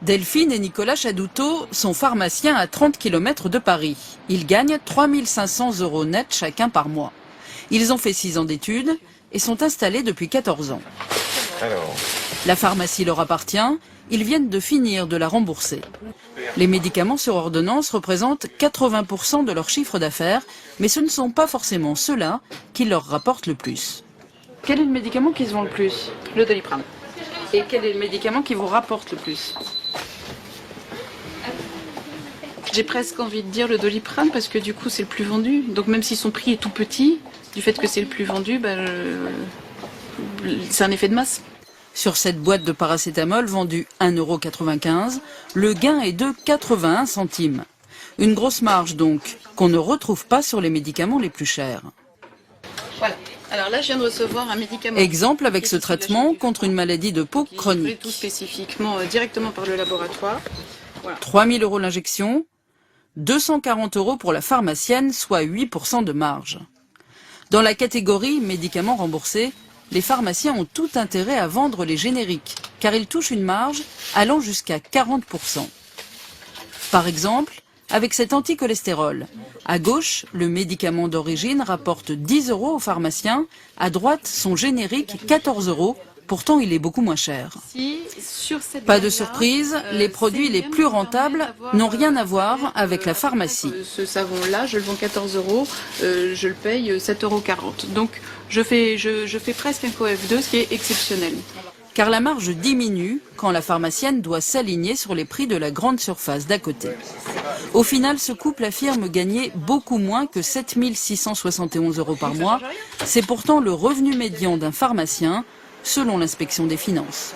Delphine et Nicolas Chadoutot sont pharmaciens à 30 km de Paris. Ils gagnent 3 500 € net chacun par mois. Ils ont fait 6 ans d'études et sont installés depuis 14 ans. La pharmacie leur appartient, ils viennent de finir de la rembourser. Les médicaments sur ordonnance représentent 80% de leur chiffre d'affaires, mais ce ne sont pas forcément ceux-là qui leur rapportent le plus. Quel est le médicament qui se vend le plus? Le Doliprane. Et quel est le médicament qui vous rapporte le plus? J'ai presque envie de dire le Doliprane parce que du coup c'est le plus vendu. Donc même si son prix est tout petit, du fait que c'est le plus vendu, c'est un effet de masse. Sur cette boîte de paracétamol vendue 1,95 €, le gain est de 81 centimes. Une grosse marge donc, qu'on ne retrouve pas sur les médicaments les plus chers. Voilà. Alors là, je viens de recevoir un médicament. Exemple avec ce traitement contre une maladie de peau chronique. Tout spécifiquement directement par le laboratoire. Voilà. 3 000 € l'injection, 240 € pour la pharmacienne, soit 8% de marge. Dans la catégorie médicaments remboursés, les pharmaciens ont tout intérêt à vendre les génériques, car ils touchent une marge allant jusqu'à 40%. Par exemple, avec cet anticholestérol, à gauche, le médicament d'origine rapporte 10 € aux pharmaciens, à droite, son générique 14 €, pourtant il est beaucoup moins cher. Pas de surprise, les produits les plus rentables n'ont rien à voir avec la pharmacie. Ce savon-là, je le vends 14 €, je le paye 7,40 €. Donc je fais presque un COF2, ce qui est exceptionnel. Car la marge diminue quand la pharmacienne doit s'aligner sur les prix de la grande surface d'à côté. Au final, ce couple affirme gagner beaucoup moins que 7 671 € par mois. C'est pourtant le revenu médian d'un pharmacien, selon l'inspection des finances.